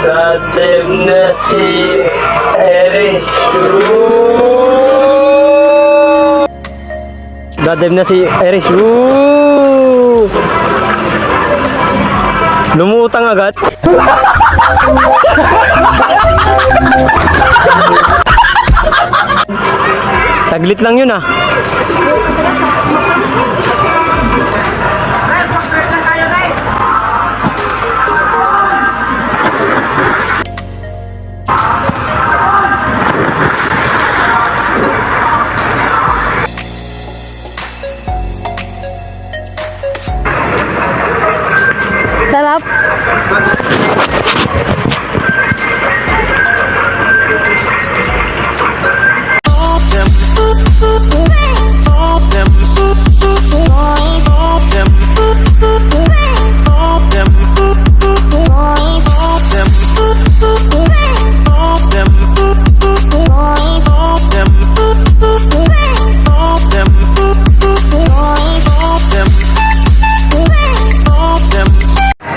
Dating na si Eric. Dating na si Eric. Lumutang agad. Taglit lang yun ah. Sarap.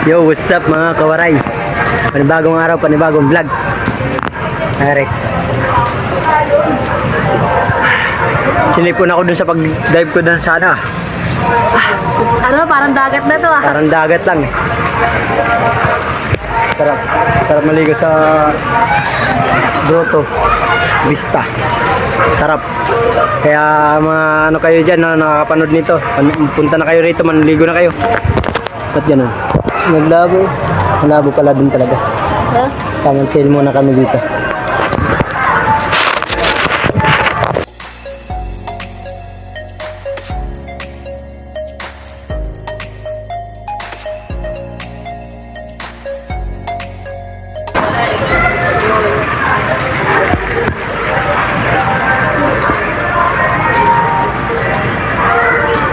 Yo, what's up mga kawaray? Panibagong araw, panibagong vlog. Ares. Sinipon ako dun sa pag-dive ko dun sa ano. Ano, parang dagat na to ah. Parang dagat lang eh. Sarap maligo sa grotto vista. Sarap. Kaya mga ano kayo dyan na nakakapanood nito, punta na kayo rito, manligo na kayo. Ba't ganun? Naglabo. Malabo pala din talaga. Huh? Tamang chill muna kami dito.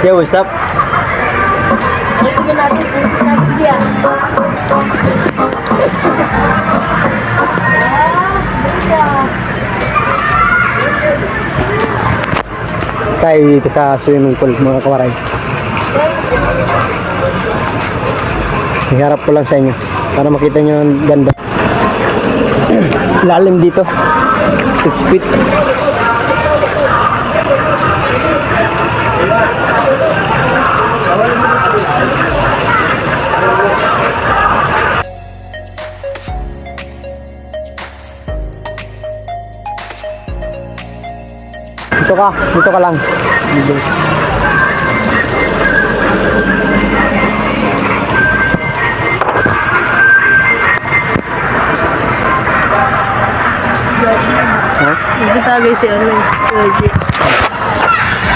Yo, what's up? Tayo dito sa swimming pool mga kawaray. Iharap ko lang sa inyo para makita nyo ang ganda. Lalim dito 6 feet. Dito ka lang. Dito. Ha? Nagtagay si ano.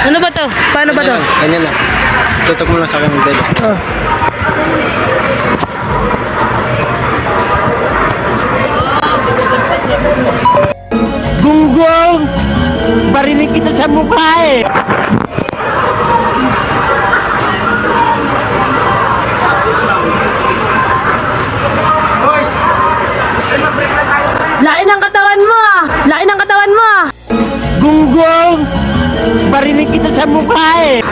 Ano ba to? Paano ba to? Ganyan lang. Tutok mo lang sa akin ng dedo. Oh. Gunggong! Barinig kita sa mukha eh! Lain ang katawan mo ah! Lain ang katawan mo ah! Gunggong! Barinig kita sa mukha eh!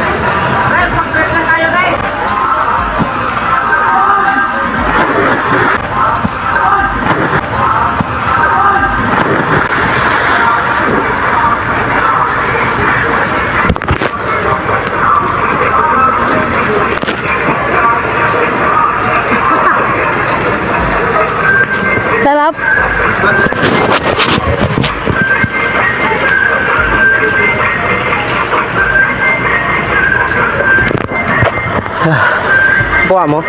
Sarap. Buka mo.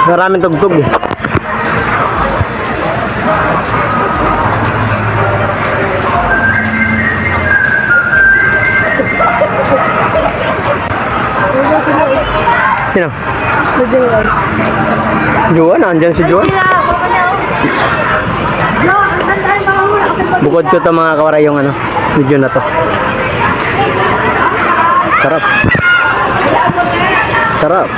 Maraming tugtog eh. Sino? Juan, andyan si Juan. Bukod ko to mga kawaray yung ano, video na to. Sarap. Sarap.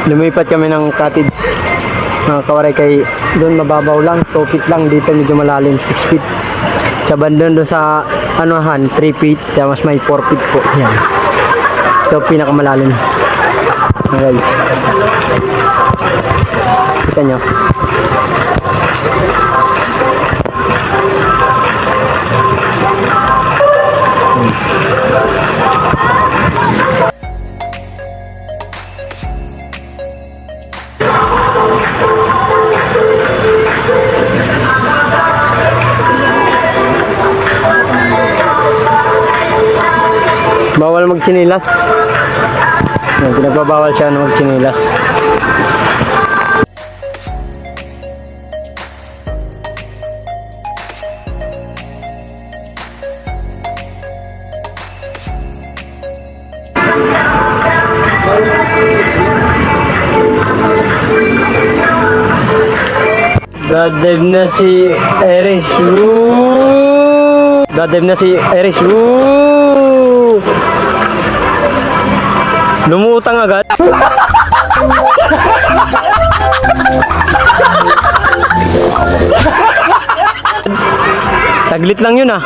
Lumipat kami ng cottage. Mga kawaray, kay doon mababaw lang, 2 feet lang, dito medyo malalim, 6 feet. Sa bandon doon sa anuhan, 3 feet, kaya mas may 4 feet po. Yan. Ito pinakamalalim. Guys. Kita nyo. Bawal magchinilas. Yan, pinagbabawal siya na magchinilas. Dadive na si Eris. Woo! Dadive na si Eris. Woo! Lumutang agad. Taglit lang yun ah.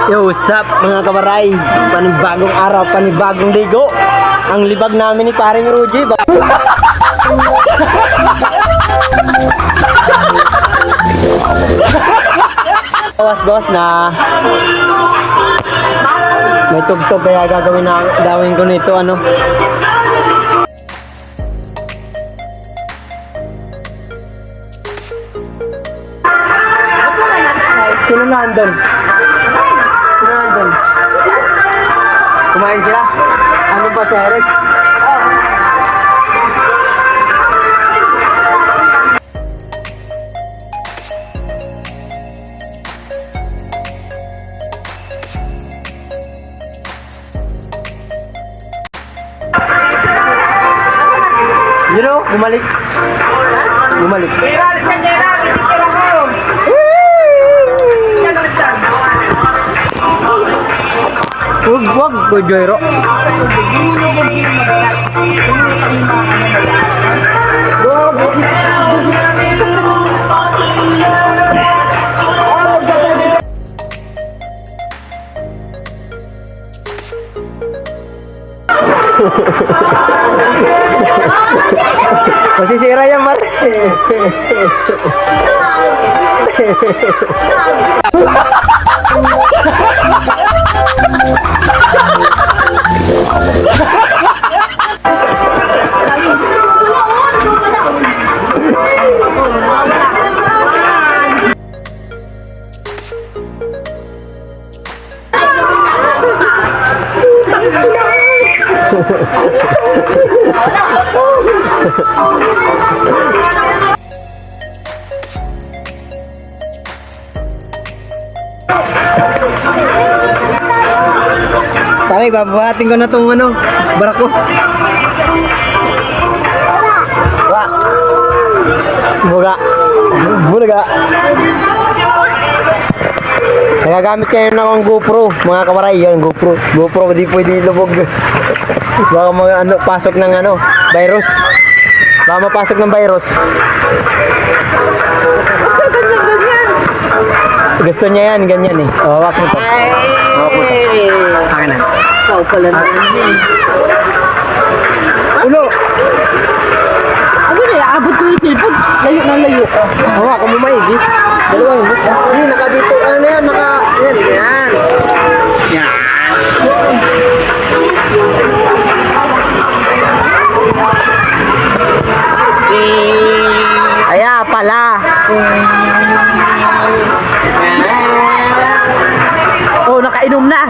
Yo, what's up mga kabaray? Panibagong araw, panibagong ligo. Ang libag namin ni paring Ruji. Bawas-bawas na. May tugtog kaya gagawin ko nito ano. Sino nandun? Kumain sila? Ano ba si Eric? You know, bumalik. Bumalik. Wag go Joyro. Masisira yan, Mar. Tama, babahatin ko na itong ano, barako. Buga. Bulaga. Nagagamit kayo ng GoPro, mga kawaray, yan GoPro. GoPro, di pwede lubog. Baka mga ano, pasok ng ano, virus. Baka mapasok ng virus. Gusto niya yan, ganyan eh. O, hawak mo to. Hawak mo to. Akin na. Ikaw pala na. Ulo! Ano na, abot ko yung cellphone. Layo na layo. Hawak, kung bumaigi. Dalawa yun. Hindi, naka dito. Ano na yan, naka... Yan, yan. Yan. Kaya pala. Oh, nakainom na.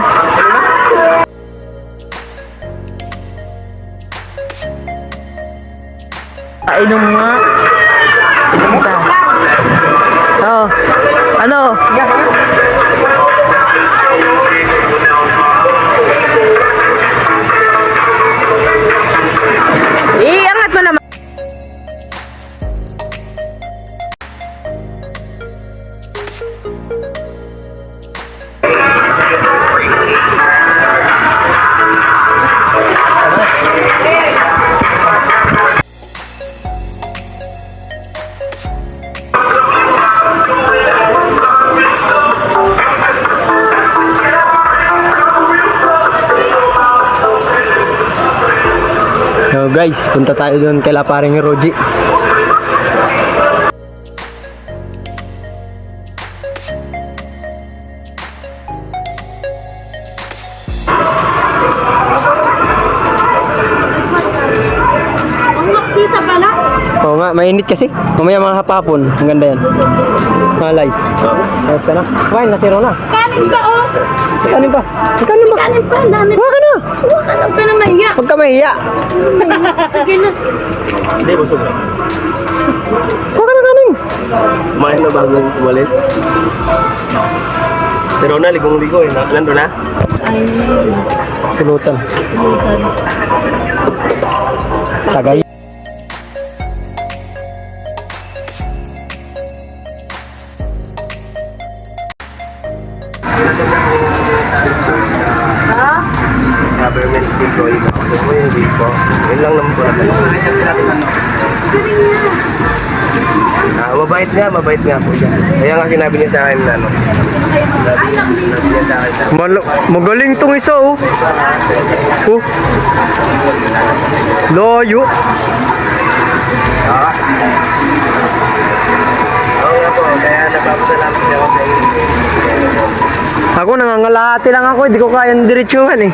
Inom nga. Oh. Ano? Iangat mo naman. So guys, punta tayo doon kay Laparing Roji. Ang makita pala. Oo nga, mainit kasi. Mamaya mga hapapon, ang ganda yan. Mga lice. Ayos ka na. Kumain, nasiro na. Kanin pa oh. Kanin pa. Kanin ba? Kanin pa, ang dami. Huwag ka na. Huwag ka na mahiya. Huwag ka mahiya. Sige na. Hindi, busog na. Huwag ka na kanin. Kumain na bago umalis. Pero na, ligong-ligo eh. Nando na? Ay, Pulutan. Tagay. Government employee ka. Gusto mo yung week ko. Yun lang naman po natin. Mabait nga po siya. Kaya nga sinabi niya sa akin na ano. Sinabi niya sa akin na Magaling tong isa oh. Oh. Loyo. Oo nga po, kaya nagpapasalamat niya ako sa inyo. Ako nangangalahati lang ako, hindi ko kayang diretsuhan eh.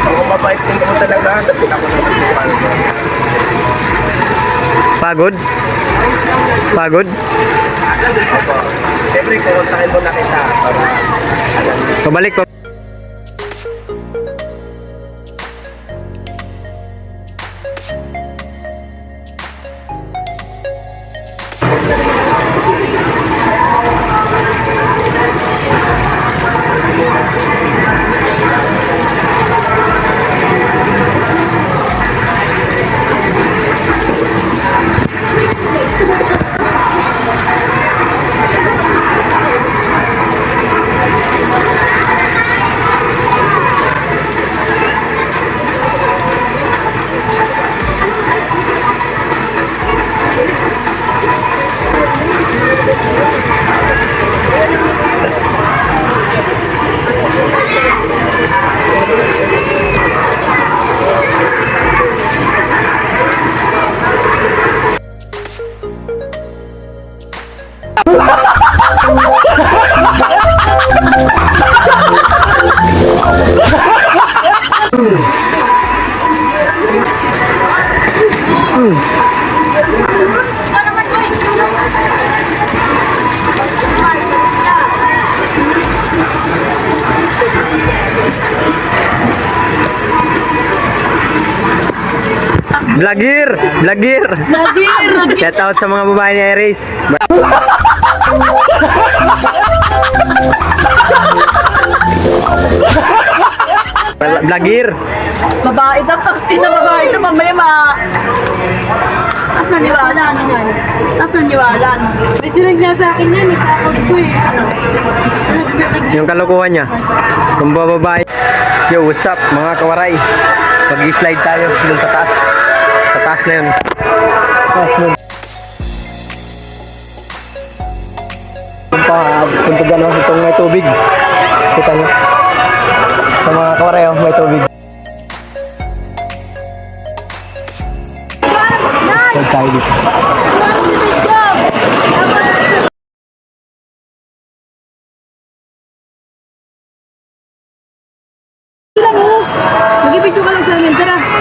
Ako mabait din ako talaga. Dapat ako naman. Pagod? Pagod? Opo. Siyempre, kukontakin mo na kita para Pabalik ko. Vlogger! Vlogger! Vlogger! Shout out sa mga babae ni Iris. Vlogger! Babae daw, takti na babae ito, mamaya Tapos naniwala, ano yan? Tapos naniwala, ano? May sinag niya sa akin yan, isakot ko eh. Yung kalokohan niya. Kung bababae. Yo, what's up mga kawaray? Pag-slide tayo dun sa taas. Sa taas na yun. Taas na yun. Punta gano'n itong may tubig. Kita nyo. Sa mga kawaray, oh, may tubig. Huwag tayo dito. Mag-ipidyo ka lang sa amin, tara.